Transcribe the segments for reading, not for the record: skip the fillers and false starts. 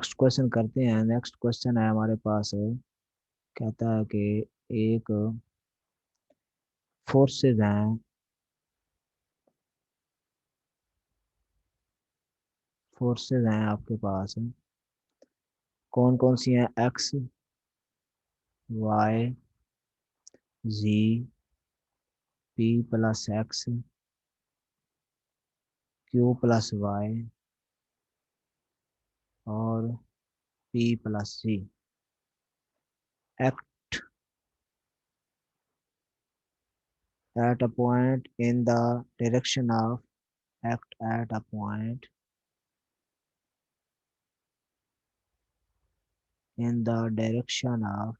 Next question करते हैं। Next question है हमारे पास, कहता है कि एक फोर्सेस हैं, फोर्सेस हैं आपके पास, कौन कौन सी हैं? X, Y, Z, P plus X, Q plus Y और P plus Z. Act at a point in the direction of, act at a point in the direction of,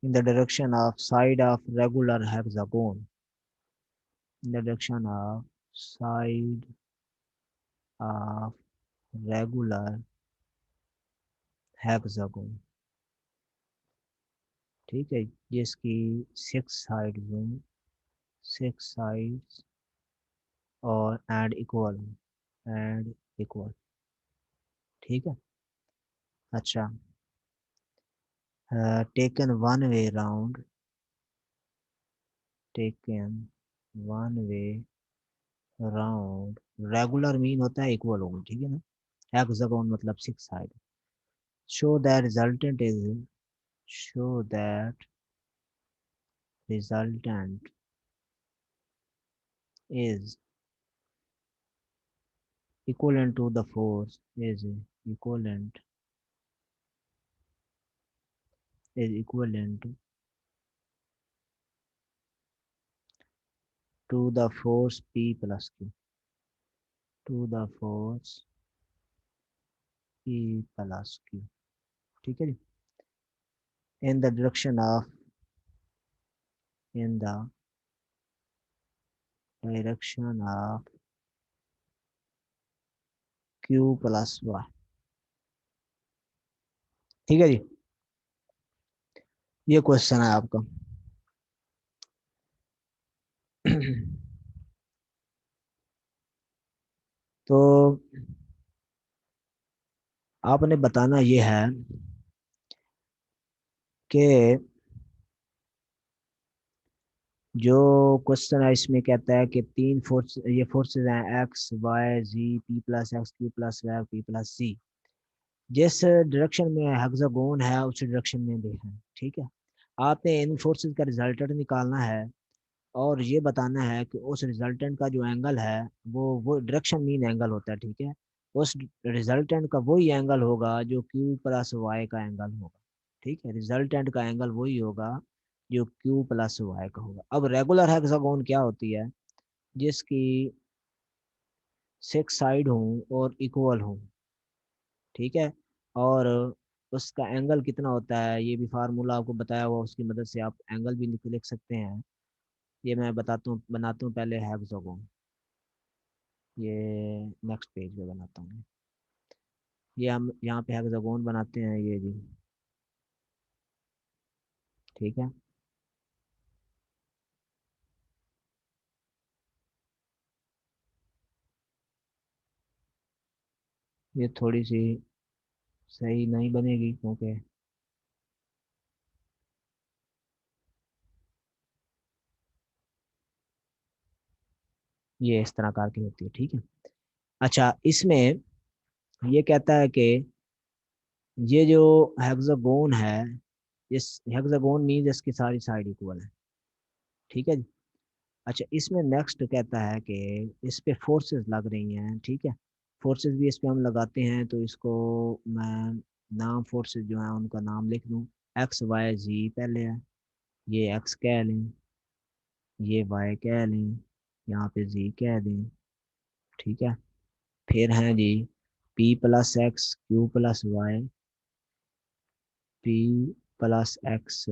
in the direction of side of regular hexagon, in the direction of side of regular hexagon। ठीक है, जिसकी six side में, six sides और and equal. ठीक है। अच्छा, taken one way round, taken one way round, regular mean होता है इक्वल होगा, ठीक है ना, हेक्सागोन मतलब six side. Show that resultant is, show that resultant is equivalent to the force, is equivalent, is equivalent to the force P plus Q, to the force P plus Q। ठीक है जी। in the direction of, in the direction of Q plus Y। ठीक है जी, ये question है आपका। तो आपने बताना ये है कि जो क्वेश्चन है इसमें कहता है कि तीन फोर्स, ये फोर्सेस हैं X Y Z P plus X Q plus Y P plus C, जिस डायरेक्शन में हेक्सागोन है उस डायरेक्शन में भी है। ठीक है, आपने इन फोर्सेस का रिजल्टेंट निकालना है और ये बताना है कि उस रिजल्टेंट का जो एंगल है वो डायरेक्शन मीन एंगल होता है। ठीक है, उस रिजल्टेंट का वही एंगल होगा जो क्यू प्लस वाई का एंगल होगा। ठीक है, रिजल्टेंट का एंगल वही होगा जो क्यू प्लस वाई का होगा। अब रेगुलर हेक्सागोन क्या होती है? जिसकी सिक्स साइड हो और इक्वल हो। ठीक है, और उसका एंगल कितना होता है ये भी फार्मूला आपको बताया हुआ, उसकी मदद से आप एंगल भी लिख सकते हैं। ये मैं बताता हूँ, बनाता हूँ पहले हेक्सागोन। ये नेक्स्ट पेज पे बनाता हूँ। ये हम यहाँ पे हेक्सागोन बनाते हैं, ये जी। ठीक है, ये थोड़ी सी सही नहीं बनेगी क्योंकि ये इस तरह कार की होती है। ठीक है, अच्छा, इसमें ये कहता है कि ये जो हेक्सागोन है, इस हेक्सागोन मीन इसकी सारी साइड इक्वल है। ठीक है जी। अच्छा, इसमें नेक्स्ट कहता है कि इस पे फोर्सेस लग रही हैं। ठीक है, फोर्सेस भी इस पे हम लगाते हैं, तो इसको मैं नाम, फोर्सेस जो है उनका नाम लिख दूं। एक्स वाई जी पहले है, ये एक्स कह लें, ये वाई कह लें, यहाँ पे जी कह दें। ठीक है, फिर हैं जी P plus X Q plus Y, P plus X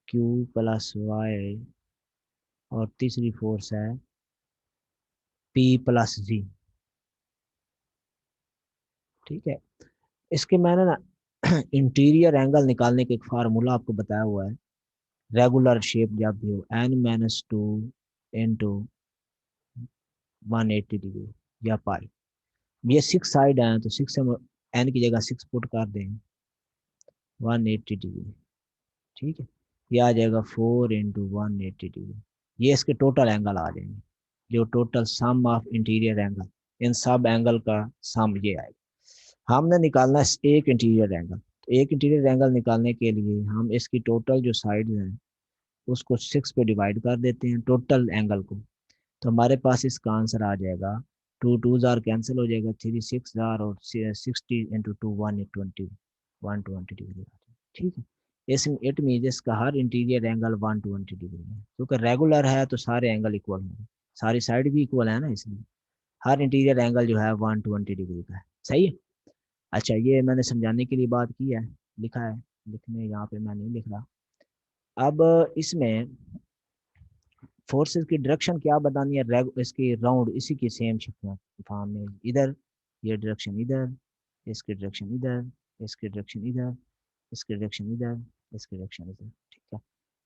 Q plus Y और तीसरी फोर्स है पी प्लस जी। ठीक है, इसके मैंने ना इंटीरियर एंगल निकालने का एक फार्मूला आपको बताया हुआ है। रेगुलर शेप जब भी हो, N minus two into 180 degree या पाई। ये 6 साइड हैं तो 6 से एन की जगह 6 पुट कर दें, 180 डिग्री। ठीक है, ये आ जाएगा 4 × 180 डिग्री। ये इसके टोटल एंगल आ जाएंगे, जो total sum of interior angle, इन सब एंगल का सम ये आएगा। हमने निकालना है एक इंटीरियर एंगल। तो एक इंटीरियर एंगल निकालने के लिए हम इसकी टोटल जो साइड हैं उसको 6 पे डिवाइड कर देते हैं टोटल एंगल को। तो हमारे पास इसका आंसर आ जाएगा, टू टू जार कैंसिल हो जाएगा, 3 6 जार और 60 × 2 120 डिग्री। ठीक है, इस इट मीन इसका हर इंटीरियर एंगल 120 डिग्री है, क्योंकि रेगुलर है तो सारे एंगल इक्वल होंगे, सारी साइड भी इक्वल है ना, इसलिए हर इंटीरियर एंगल जो है 120 डिग्री का है। सही है। अच्छा, ये मैंने समझाने के लिए बात की है, लिखा है, लिखने यहाँ पे मैं नहीं लिख रहा। अब इसमें फोर्सेस की डायरेक्शन क्या बतानी है, इसकी राउंड इसी की सेम शिफ्ट फॉर्म में, इधर ये डायरेक्शन इधर, इसकी डायरेक्शन इधर, इसकी डायरेक्शन इधर, इसकी डायरेक्शन इधर, इसकी डायरेक्शन इधर। ठीक है,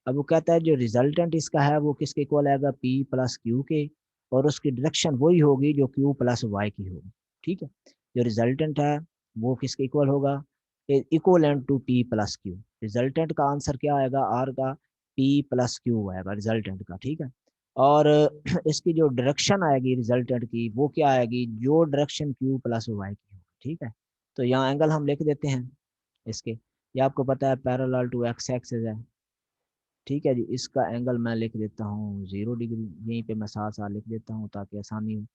अब वो कहता है जो रिजल्टेंट इसका है वो किसके इक्वल आएगा, पी प्लस क्यू के, और उसकी डायरेक्शन वही होगी जो क्यू प्लस वाई की होगी। ठीक है, जो रिजल्टेंट है वो किसके इक्वल होगा, equivalent to P plus Q. Resultant का आंसर क्या आएगा, आर का पी प्लस क्यू आएगा रिजल्टेंट का। ठीक है, और इसकी जो डायरेक्शन आएगी रिजल्टेंट की वो क्या आएगी, जो डायरेक्शन क्यू प्लस वाई की होगी। ठीक है, तो यहाँ एंगल हम लिख देते हैं इसके, ये आपको पता है पैरेलल टू एक्स एक्सिस है। ठीक है जी, इसका एंगल मैं लिख देता हूँ 0 डिग्री, यहीं पे मैं साथ साथ लिख देता हूँ ताकि आसानी हो।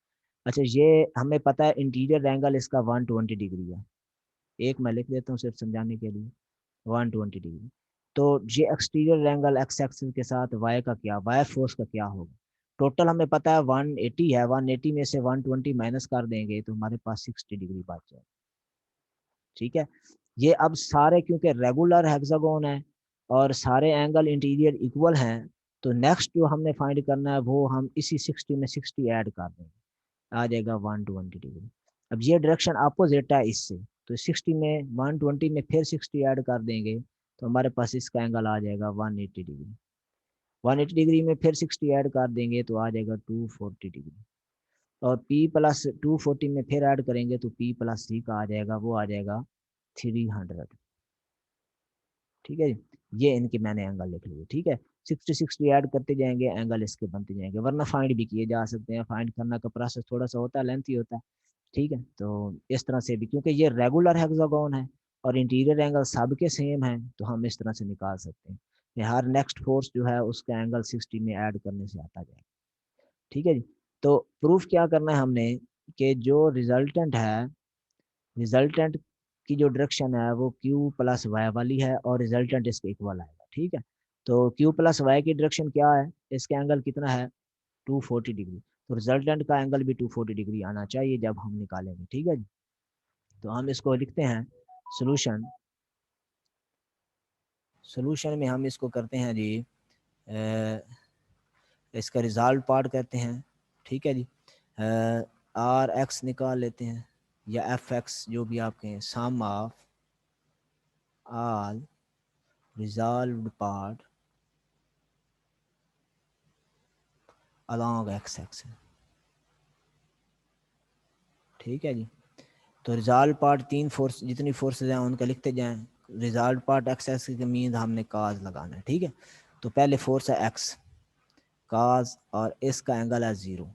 अच्छा, ये हमें पता है इंटीरियर एंगल इसका 120 डिग्री है, एक मैं लिख देता हूँ सिर्फ समझाने के लिए, 120 डिग्री। तो ये एक्सटीरियर एंगल एक्स एक्सिस के साथ वाई का क्या, वाई फोर्स का क्या होगा। टोटल हमें पता है 180 है, 180 में से 120 माइनस कर देंगे तो हमारे पास 60 डिग्री बच जाए। ठीक है, ये अब सारे क्योंकि रेगुलर हेक्सागोन है और सारे एंगल इंटीरियर इक्वल हैं, तो नेक्स्ट जो हमने फाइंड करना है वो हम इसी 60 में 60 ऐड कर देंगे, आ जाएगा 120 डिग्री। अब ये डायरेक्शन अपोजिट है इससे, तो 60 में 120 में फिर 60 ऐड कर देंगे तो हमारे पास इसका एंगल आ जाएगा 180 डिग्री। 180 डिग्री में फिर 60 ऐड कर देंगे तो आ जाएगा 240 डिग्री, और P प्लस 240 में फिर ऐड करेंगे तो P प्लस C का आ जाएगा, वो आ जाएगा 300। ठीक है जी, ये इनके मैंने एंगल लिख लिए। ठीक है, 60 60 ऐड करते जाएंगे, एंगल इसके बनते जाएंगे, वरना फाइंड भी किए जा सकते हैं, फाइंड करना का प्रोसेस थोड़ा सा होता है, लेंथी होता है। ठीक है, तो इस तरह से भी क्योंकि ये रेगुलर हेक्सागोन है और इंटीरियर एंगल सबके सेम है तो हम इस तरह से निकाल सकते हैं कि हर नेक्स्ट फोर्स जो है उसका एंगल 60 में ऐड करने से आता जाएगा। ठीक है जी, तो प्रूफ क्या करना है हमने, कि जो रिजल्टेंट है, रिजल्टेंट की जो डायरेक्शन है वो क्यू प्लस वाई वाली है और रिजल्टेंट इसके इक्वल आएगा। ठीक है, तो क्यू प्लस वाई की डायरेक्शन क्या है, इसके एंगल कितना है 240 डिग्री, तो रिजल्टेंट का एंगल भी 240 डिग्री आना चाहिए जब हम निकालेंगे। ठीक है जी, तो हम इसको लिखते हैं सोल्यूशन। सोल्यूशन में हम इसको करते हैं जी, इसका रिजल्ट पार्ट कहते हैं। ठीक है जी, आर एक्स निकाल लेते हैं या एफ एक्स जो भी आप कहें, sum of all resolved part along X axis. ठीक है जी, तो रिजॉल्व पार्ट तीन फोर्स, जितनी फोर्सेज हैं उनका लिखते जाएं, रिजॉल्व पार्ट एक्स एक्सिस के मीन हमने काज लगाना है। ठीक है, तो पहले फोर्स है एक्स काज और इसका एंगल है 0।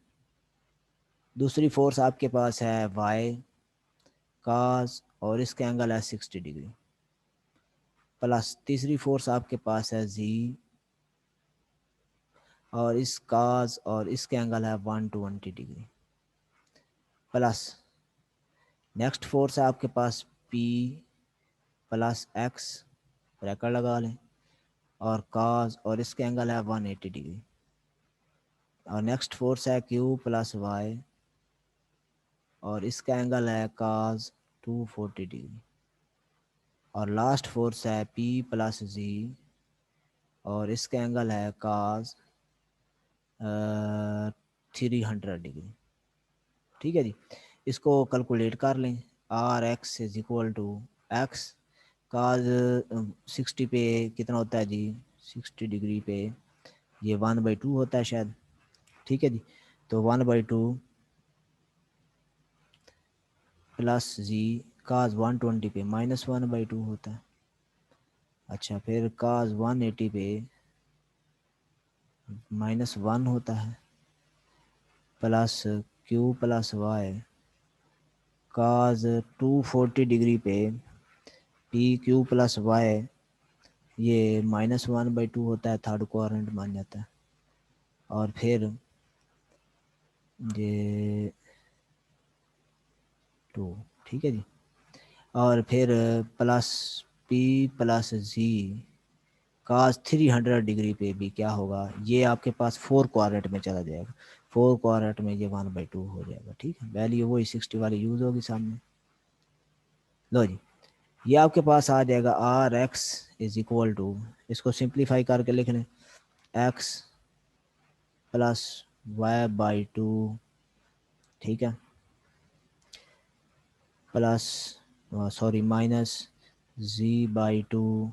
दूसरी फोर्स आपके पास है वाई काज और इसका एंगल है 60 डिग्री, प्लस तीसरी फोर्स आपके पास है जी और इस काज और इसके एंगल है 120 डिग्री, प्लस नेक्स्ट फोर्स है आपके पास पी प्लस एक्स, ब्रैकेट लगा लें, और काज और इसके एंगल है 180 डिग्री, और नेक्स्ट फोर्स है क्यू प्लस वाई और इसका एंगल है काज 240 डिग्री, और लास्ट फोर्स है पी प्लस जी और इसका एंगल है काज 300 डिग्री। ठीक है जी, इसको कैलकुलेट कर लें, R X is equal to X cos 60 पे कितना होता है जी, 60 डिग्री पे ये 1/2 होता है शायद। ठीक है जी, तो 1/2 प्लस जी काज 120 पे -1/2 होता है। अच्छा फिर काज 180 पे -1 होता है, प्लस क्यू प्लस वाई काज 240 डिग्री पे पी क्यू प्लस वाई ये -1/2 होता है, थर्ड क्वाड्रेंट मान जाता है। और फिर ये 2, ठीक है जी। और फिर प्लस पी प्लस जी कास 300 डिग्री पे भी क्या होगा, ये आपके पास 4 क्वाड्रेंट में चला जाएगा, 4 क्वाड्रेंट में ये 1/2 हो जाएगा। ठीक है, वैल्यू वही 60 वाली यूज होगी सामने। लो जी, ये आपके पास आ जाएगा R X is equal to, इसको सिंप्लीफाई करके लिख लें, एक्स प्लस y/2, ठीक है, plus sorry minus z/2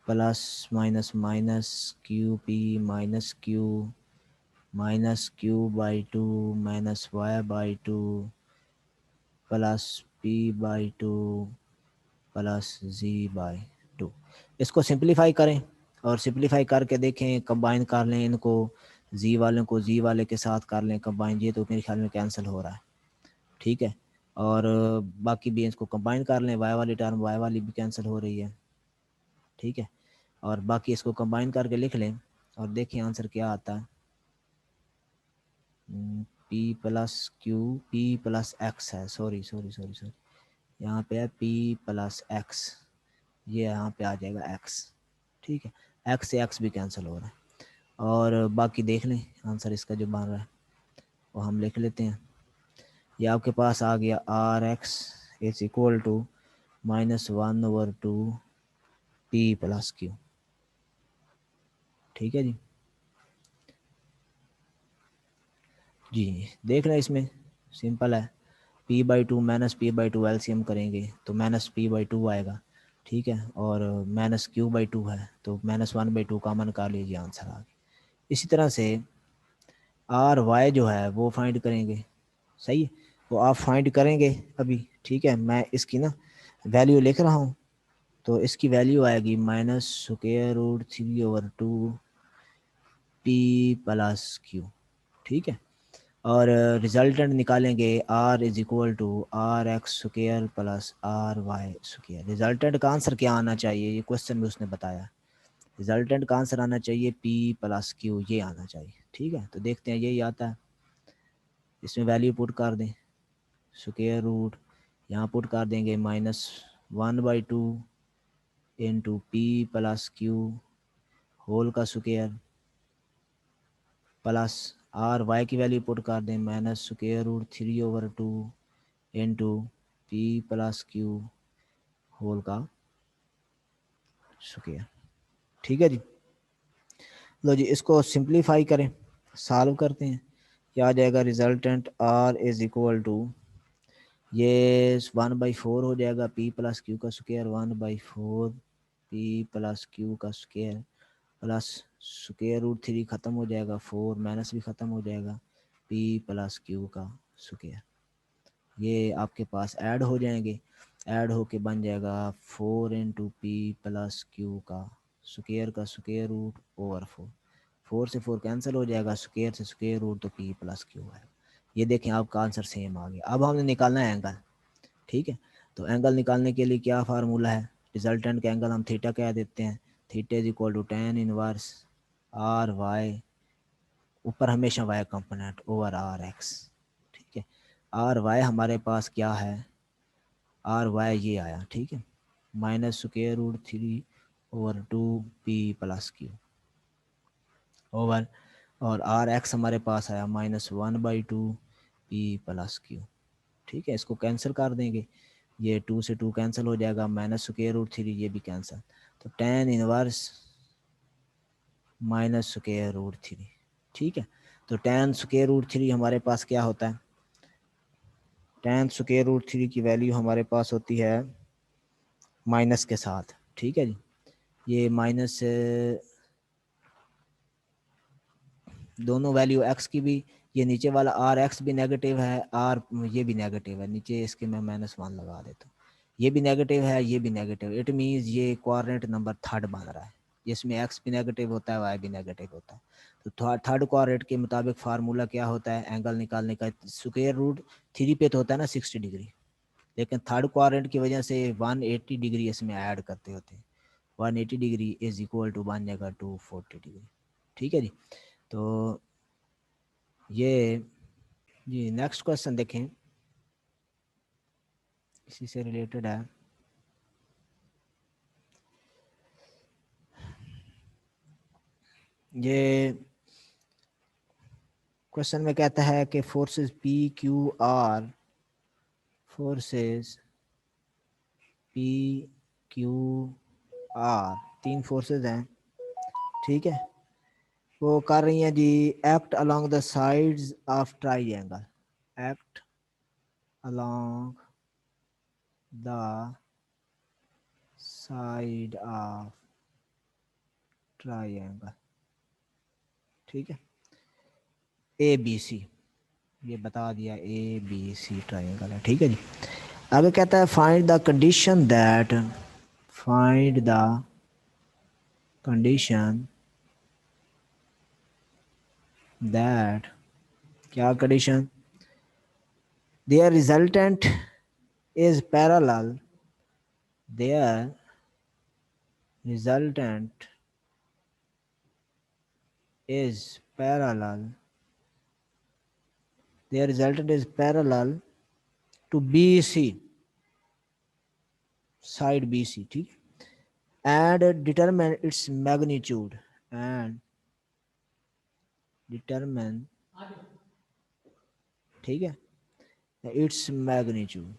plus minus minus Q P minus q/2 minus y/2 plus p/2 plus z/2। इसको सिंप्लीफाई करें और सिंप्लीफाई करके देखें, कंबाइन कर लें इनको, z वालों को z वाले के साथ कर लें कंबाइन, ये तो मेरे ख्याल में कैंसिल हो रहा है। ठीक है, और बाकी भी इसको कंबाइन कर लें, y वाली टर्म y वाली भी कैंसिल हो रही है। ठीक है, और बाकी इसको कंबाइन करके लिख लें और देखें आंसर क्या आता है। p plus Q p plus x है, सॉरी सॉरी सॉरी सॉरी, यहाँ पे है p प्लस एक्स, ये यहाँ पे आ जाएगा x। ठीक है, x से x भी कैंसिल हो रहा है। और बाकी देख लें आंसर इसका जो बन रहा है वो हम लिख लेते हैं। ये आपके पास आ गया R X is equal to -1/2 p plus Q. ठीक है जी, जी देख लें, इसमें सिंपल है, p/2 -p/2 एलसीएम करेंगे तो -p/2 आएगा। ठीक है, और -q/2 है तो -1/2 कॉमन कर लीजिए, आंसर आ गया। इसी तरह से आर वाई जो है वो फाइंड करेंगे, सही है, वो आप फाइंड करेंगे अभी। ठीक है, मैं इसकी ना वैल्यू लिख रहा हूँ, तो इसकी वैल्यू आएगी -√3/2 पी प्लस क्यू। ठीक है, और रिजल्टेंट निकालेंगे R is equal to R X square plus R Y square. Resultant का आंसर क्या आना चाहिए, ये क्वेश्चन में उसने बताया, रिजल्टेंट का आंसर आना चाहिए पी प्लस क्यू, ये आना चाहिए। ठीक है, तो देखते हैं यही आता है, इसमें वैल्यू पुट कर दें, स्क्वायर रूट यहाँ पुट कर देंगे -1/2 into P plus Q whole का स्क्वायर प्लस आर वाई की वैल्यू पुट कर दें -√3/2 into P plus Q whole का स्क्वायर। ठीक है जी, लो जी इसको सिंप्लीफाई करें, सॉल्व करते हैं, क्या आ जाएगा, resultant R is equal to, ये 1/4 हो जाएगा पी प्लस क्यू का स्क्वायर, 1/4 पी प्लस क्यू का स्क्वायर प्लस √3 ख़त्म हो जाएगा, 4 माइनस भी ख़त्म हो जाएगा, पी प्लस क्यू का स्क्वायर, ये आपके पास ऐड हो जाएंगे, ऐड होके बन जाएगा 4 इंटू पी प्लस क्यू का स्क्वायर रूट ओवर 4, 4 से 4 कैंसिल हो जाएगा, स्क्वायर से स्क्वायर रूट तो पी प्लस क्यू है। ये देखें आपका आंसर सेम आ गया। अब हमने निकालना है एंगल। ठीक है, तो एंगल निकालने के लिए क्या फार्मूला है, रिजल्टेंट का एंगल हम थीटा कह देते हैं, theta is equal to tan inverse R Y, ऊपर हमेशा Y component over R X. ठीक है, आर वाई हमारे पास क्या है, आर वाई ये आया, ठीक है, -√3/2 पी प्लस क्यू ओवर, और आर एक्स हमारे पास आया -1/2 पी प्लस क्यू। ठीक है, इसको कैंसिल कर देंगे, ये 2 से 2 कैंसिल हो जाएगा, -√3 ये भी कैंसिल, तो tan इनवर्स -√3। ठीक है, तो tan√3 हमारे पास क्या होता है, tan√3 की वैल्यू हमारे पास होती है माइनस के साथ। ठीक है जी, ये माइनस दोनों वैल्यू x की भी ये नीचे वाला आर एक्स भी नेगेटिव है, आर ये भी नेगेटिव है, नीचे इसके मैं -1 लगा देता हूँ, ये भी नेगेटिव है, ये भी नेगेटिव, इट मीन्स ये कोऑर्डिनेट नंबर थर्ड बन रहा है, जिसमें एक्स भी नेगेटिव होता है, वाई भी नेगेटिव होता है। तो थर्ड कोऑर्डिनेट के मुताबिक फार्मूला क्या होता है एंगल निकालने का, स्क्वायर रूट 3 पे तो होता है ना 60 डिग्री, लेकिन थर्ड क्वाड्रेंट की वजह से 180 डिग्री इसमें ऐड करते होते हैं, 180 डिग्री इज इक्वल टू बन जाएगा 240 डिग्री। ठीक है जी। तो ये जी नेक्स्ट क्वेश्चन देखें, इसी से रिलेटेड है। ये क्वेश्चन में कहता है कि forces P Q R, forces P Q R, 3 forces हैं, ठीक है, वो कर रही हैं जी act along the sides of triangle, act along the side of triangle, ठीक है, ए बी सी, ये बता दिया ए बी सी ट्राइंगल है, ठीक है जी। आगे कहता है find the condition that, find the condition that, क्या condition, their resultant is parallel, their resultant is parallel, their resultant is parallel to BC, side BC, ठीक, and determine its magnitude, and determine, ठीक है, its magnitude,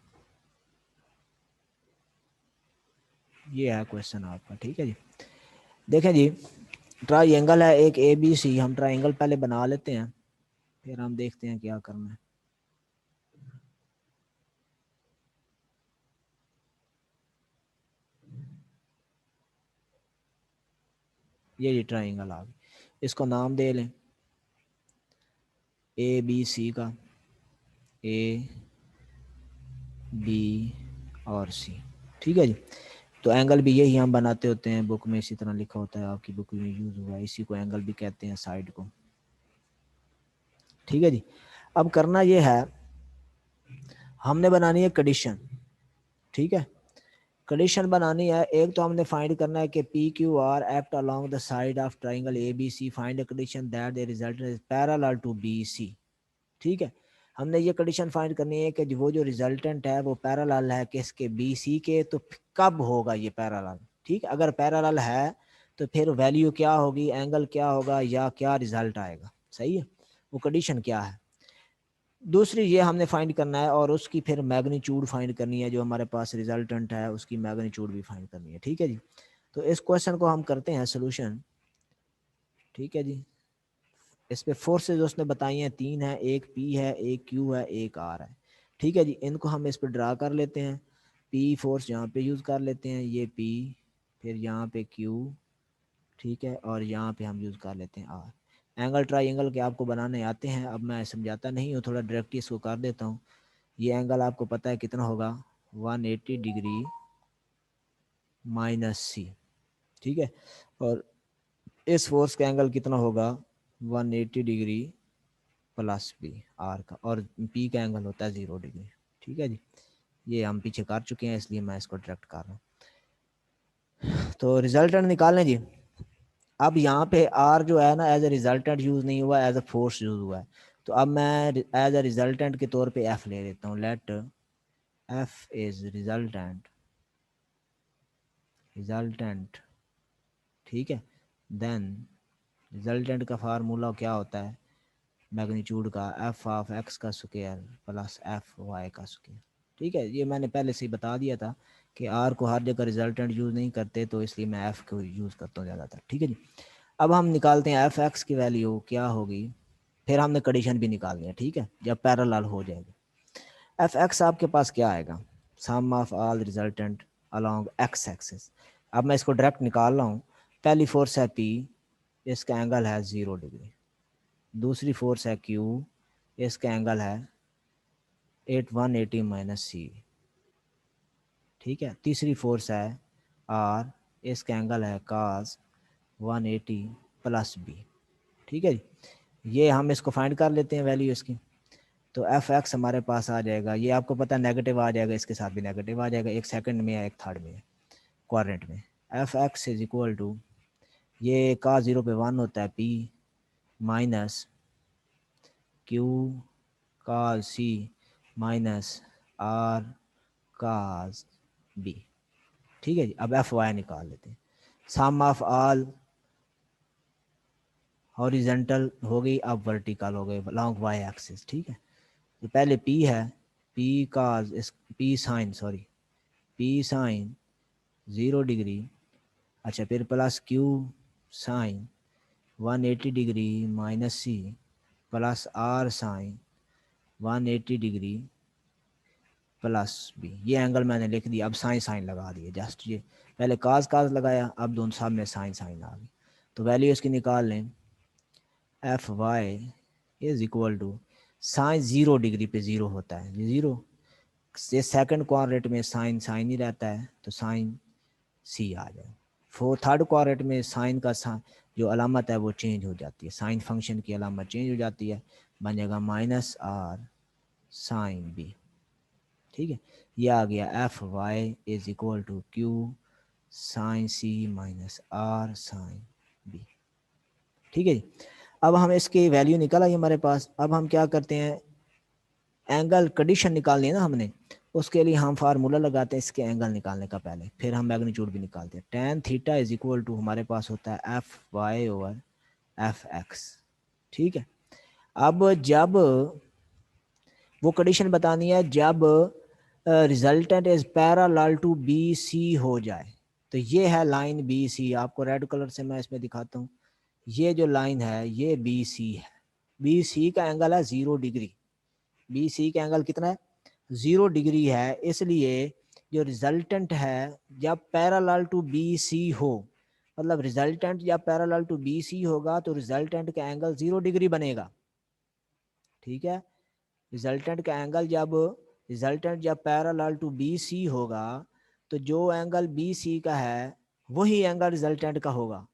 ये है question आपका, ठीक है जी। देखें जी, ट्राइंगल है एक ए बी सी, हम ट्राइंगल पहले बना लेते हैं, फिर हम देखते हैं क्या करना है। ये ट्राइंगल आ गई, इसको नाम दे लें ए बी सी का, ए बी और सी, ठीक है जी। तो एंगल भी यही हम बनाते होते हैं, बुक में इसी तरह लिखा होता है, आपकी बुक में यूज हुआ है, इसी को एंगल भी कहते हैं, साइड को, ठीक है जी। अब करना ये है, हमने बनानी है कंडीशन, ठीक है, कंडीशन बनानी है, एक तो हमने फाइंड करना है कि P Q R act along the side of triangle A B C, find the condition that the resultant is parallel to B C, ठीक है। हमने ये कंडीशन फाइंड करनी है कि वो जो रिजल्टेंट है वो पैरेलल है किसके, बी सी के, तो कब होगा ये पैरेलल, ठीक, अगर पैरेलल है तो फिर वैल्यू क्या होगी, एंगल क्या होगा, या क्या रिजल्ट आएगा, सही है, वो कंडीशन क्या है। दूसरी ये हमने फाइंड करना है, और उसकी फिर मैग्नीट्यूड फाइंड करनी है, जो हमारे पास रिजल्टेंट है उसकी मैग्नीट्यूड भी फाइंड करनी है, ठीक है जी। तो इस क्वेश्चन को हम करते हैं सोल्यूशन, ठीक है जी। इस पे फोर्सेज उसने बताई हैं 3 है, एक पी है, एक क्यू है, एक आर है, ठीक है जी। इनको हम इस पे ड्रा कर लेते हैं, पी फोर्स यहाँ पे यूज़ कर लेते हैं, ये पी, फिर यहाँ पे क्यू, ठीक है, और यहाँ पे हम यूज़ कर लेते हैं आर। एंगल ट्राइंगल के आपको बनाने आते हैं, अब मैं समझाता नहीं हूँ, थोड़ा डायरेक्टली इसको कर देता हूँ। ये एंगल आपको पता है कितना होगा, 180 डिग्री माइनस सी, ठीक है, और इस फोर्स का एंगल कितना होगा, 180 डिग्री प्लस बी आर का, और पी का एंगल होता है 0 डिग्री, ठीक है जी। ये हम पीछे कर चुके हैं, इसलिए मैं इसको डायरेक्ट कर रहा हूँ। तो रिजल्टेंट निकालें जी। अब यहाँ पे आर जो है ना एज ए रिजल्टेंट यूज नहीं हुआ, एज ए फोर्स यूज हुआ है, तो अब मैं एज ए रिजल्टेंट के तौर पे एफ ले लेता हूँ, let F is resultant, resultant, ठीक है, देन रिजल्टेंट का फार्मूला क्या होता है, मैग्नीट्यूड का एफ ऑफ एक्स का स्क्वायर प्लस एफ वाई का स्क्वायर, ठीक है। ये मैंने पहले से ही बता दिया था कि आर को हर जगह रिजल्टेंट यूज़ नहीं करते, तो इसलिए मैं एफ को यूज़ करता हूँ ज़्यादातर, ठीक है जी। अब हम निकालते हैं एफ एक्स की वैल्यू क्या होगी, फिर हमने कंडीशन भी निकालनी है, ठीक है, जब पैरेलल हो जाएगी। एफ एक्स आपके पास क्या आएगा, sum of all resultant along X axis. अब मैं इसको डायरेक्ट निकाल रहा हूँ, पहली फोर्स है पी, इसका एंगल है 0 डिग्री, दूसरी फोर्स है क्यू, इसका एंगल है 180 माइनस सी। ठीक है, तीसरी फोर्स है आर, इसका एंगल है cos 180 प्लस बी। ठीक है जी, ये हम इसको फाइंड कर लेते हैं वैल्यू इसकी। तो एफ एक्स हमारे पास आ जाएगा, ये आपको पता है नेगेटिव आ जाएगा, इसके साथ भी नेगेटिव आ जाएगा, एक सेकंड में या एक थर्ड में क्वाड्रेंट में। F X is equal to, ये का 0 पे 1 होता है, पी माइनस क्यू का सी माइनस आर काज बी। ठीक है जी, अब एफ वाई निकाल लेते हैं। सम ऑफ ऑल हॉरिजेंटल हो गई, अब वर्टिकल हो गई लॉन्ग वाई एक्सिस। ठीक है, तो पहले पी है, P cos is P sine sorry P sine 0 degree, अच्छा फिर plus Q sine 180 degree minus C plus R sine 180 degree plus B. ये एंगल मैंने लिख दिया, अब साइन साइन लगा दिए जस्ट, ये पहले काज काज लगाया, अब दोनों सामने साइन साइन आ गई। तो वैल्यू इसकी निकाल लें, F Y is equal to sine 0 degree पे 0 होता है, ये 0, ये सेकंड क्वाड्रेंट में साइन साइन ही रहता है, तो साइन सी आ जाए। थर्ड क्वाड्रेंट में साइन का जो अलामत है वो चेंज हो जाती है, साइन फंक्शन की अलामत चेंज हो जाती है, बन जाएगा माइनस आर साइन बी। ठीक है, ये आ गया F Y is equal to Q sine C minus R sine B. ठीक है जी, अब हम इसकी वैल्यू निकल आई हमारे पास। अब हम क्या करते हैं, एंगल कंडीशन निकालनी है ना हमने, उसके लिए हम फार्मूला लगाते हैं इसके एंगल निकालने का पहले, फिर हम मैग्नीट्यूड भी निकालते हैं। Tan theta is equal to हमारे पास होता है F Y over F X. ठीक है, अब जब वो कंडीशन बतानी है जब resultant is parallel to B C हो जाए, तो ये है लाइन बी सी, आपको रेड कलर से मैं इसमें दिखाता हूँ, ये जो लाइन है ये बी सी है, बी सी का एंगल है 0 डिग्री, बी सी का एंगल कितना है 0 डिग्री है, इसलिए जो रिजल्टेंट है जब पैरेलल टू बी सी हो, मतलब रिजल्टेंट जब पैरेलल टू बी सी होगा तो रिजल्टेंट का एंगल 0 डिग्री बनेगा। ठीक है, रिजल्टेंट जब पैरेलल टू बी सी होगा तो जो एंगल बी सी का है वही एंगल रिजल्टेंट का होगा,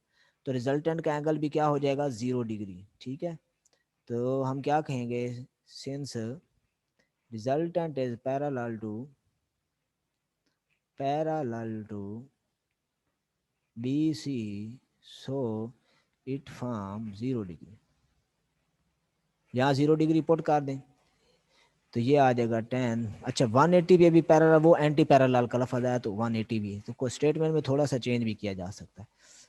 तो रिजल्टेंट का एंगल भी क्या हो जाएगा 0 डिग्री। ठीक है, तो हम क्या कहेंगे, since resultant is parallel to B C so it form 0 degree, यहाँ 0 डिग्री पुट कर दें तो ये आ जाएगा 10। अच्छा 180 पे भी पैरेलल, वो एंटी पैरेलल का लफ्ज़ आया तो 180 भी है, तो कोई स्टेटमेंट में थोड़ा सा चेंज भी किया जा सकता है।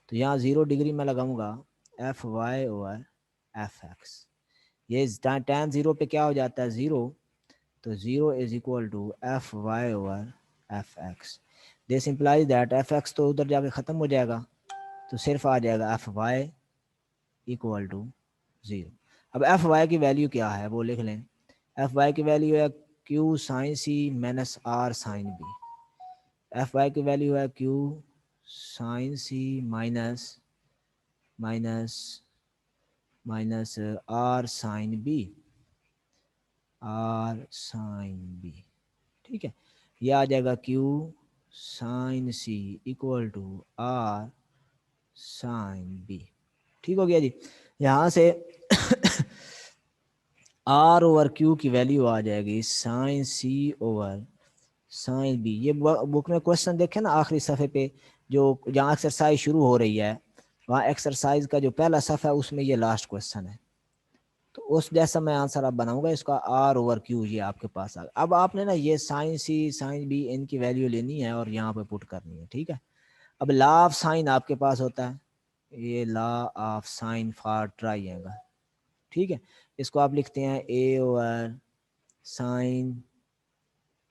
तो यहाँ 0 डिग्री में लगाऊंगा F Y over F X, ये tan 0 पे क्या हो जाता है 0, तो 0 is equal to F Y over F X. This implies that F X तो उधर जाके ख़त्म हो जाएगा, तो सिर्फ आ जाएगा एफ वाई इक्वल टू 0। अब एफ वाई की वैल्यू क्या है वो लिख लें, एफ वाई की वैल्यू है Q sine C minus R sine B, F Y की वैल्यू है Q sine C minus minus minus R sine B, R sine B. ठीक है, ये आ जाएगा Q sine C equal to R sine B. ठीक हो गया जी, यहाँ से आर ओवर क्यू की वैल्यू आ जाएगी sine C over sine B. ये बुक में क्वेश्चन देखे ना आखिरी सफ़े पे, जो जहाँ एक्सरसाइज शुरू हो रही है वहाँ एक्सरसाइज का जो पहला सफ़ा है उसमें ये लास्ट क्वेश्चन है, तो उस जैसा मैं आंसर अब बनाऊंगा इसका, आर ओवर क्यू ये आपके पास आ। अब आपने ना ये साइन सी साइन बी इनकी वैल्यू लेनी है और यहाँ पे पुट करनी है। ठीक है, अब लॉ ऑफ साइन आपके पास होता है, ये law of sine for triangle. ठीक है, इसको आप लिखते हैं ए ओवर साइन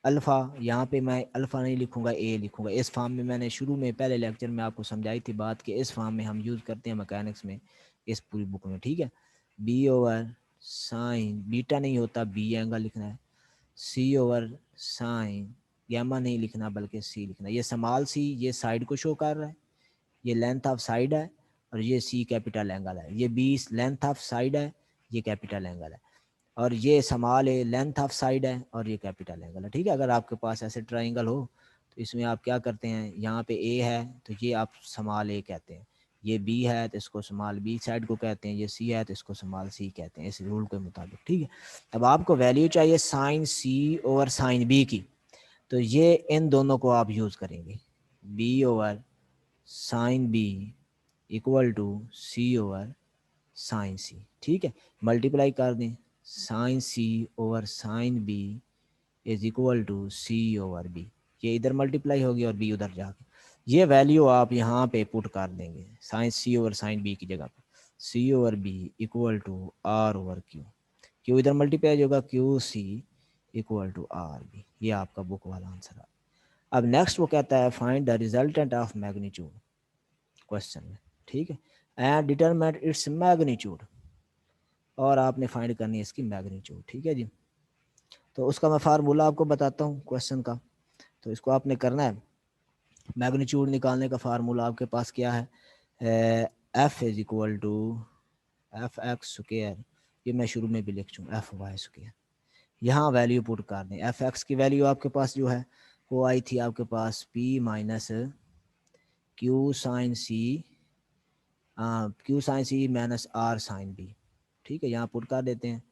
अल्फ़ा, यहाँ पे मैं अल्फ़ा नहीं लिखूंगा ए लिखूंगा, इस फॉर्म में मैंने शुरू में पहले लेक्चर में आपको समझाई थी बात कि इस फॉर्म में हम यूज़ करते हैं मैकेनिक्स में इस पूरी बुक में। ठीक है, बी ओवर साइन, बीटा नहीं होता बी एंगल लिखना है, सी ओवर साइन, गैमा नहीं लिखना बल्कि सी लिखना है। ये स्मॉल सी ये साइड को शो कर रहा है, ये लेंथ ऑफ साइड है, और ये सी कैपिटल एंगल है, ये बी लेंथ ऑफ साइड है, ये कैपिटल एंगल है। और ये small A length of side है और ये कैपिटल एंगल है, ठीक है। अगर आपके पास ऐसे ट्राइंगल हो तो इसमें आप क्या करते हैं, यहाँ पे ए है तो ये आप स्मॉल ए कहते हैं, ये बी है तो इसको स्मॉल बी साइड को कहते हैं, ये सी है तो इसको स्मॉल सी कहते हैं, इस रूल के मुताबिक, ठीक है। अब आपको वैल्यू चाहिए sine C over sine B की, तो ये इन दोनों को आप यूज़ करेंगे, B over sine B equal to C over sine C, ठीक है। मल्टीप्लाई कर दें, sine C over sine B is equal to C over B, ये इधर मल्टीप्लाई होगी और बी उधर जाके, ये वैल्यू आप यहाँ पे पुट कर देंगे sine C over sine B की जगह पे, C over B equal to R over Q, Q इधर मल्टीप्लाई होगा, Q C equal to R B, ये आपका बुक वाला आंसर है। अब नेक्स्ट वो कहता है find the resultant of magnitude question में, ठीक है, एंड डिटरमिन इट्स मैग्नीट्यूड, और आपने फाइंड करनी है इसकी मैग्नीट्यूड, ठीक है जी। तो उसका मैं फार्मूला आपको बताता हूँ क्वेश्चन का, तो इसको आपने करना है, मैग्नीट्यूड निकालने का फार्मूला आपके पास क्या है, F is equal to F X square, ये मैं शुरू में भी लिख चूँ एफ वाई स्क्वायर, यहाँ वैल्यू पुट कर दें, एफ एक्स की वैल्यू आपके पास जो है वो आई थी आपके पास P minus Q sine C, Q sine C minus R sine B, ठीक है, यहाँ पुट कर देते हैं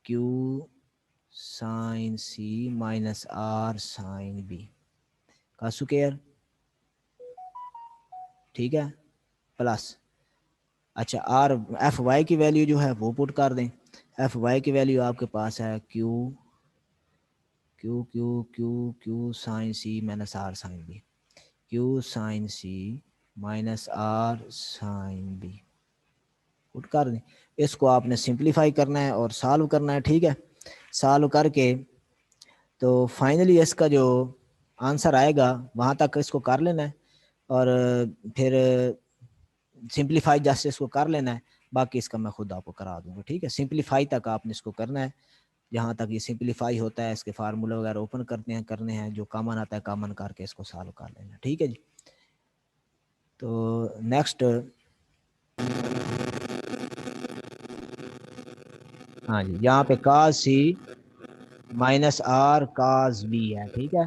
Q sine C minus R sine B का स्क्वायर, ठीक है, प्लस, अच्छा आर एफ वाई की वैल्यू जो है वो पुट कर दें, एफ वाई की वैल्यू आपके पास है Q Q Q Q Q sine C minus R sine B, Q sine C minus R sine B put कर दें, इसको आपने सिंप्लीफाई करना है और सॉल्व करना है, ठीक है। सॉल्व करके तो फाइनली इसका जो आंसर आएगा वहाँ तक इसको कर लेना है, और फिर सिंप्लीफाई जस्ट इसको कर लेना है, बाकी इसका मैं खुद आपको करा दूंगा, ठीक है। सिंप्लीफाई तक आपने इसको करना है, जहाँ तक ये सिंप्लीफाई होता है इसके फार्मूले वगैरह ओपन करने हैं, जो कॉमन आता है कॉमन करके इसको सॉल्व कर लेना, ठीक है जी। तो नेक्स्ट, हाँ जी, यहाँ पे काज सी माइनस आर काज बी है, ठीक है।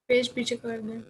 पेज पीछे कर दें।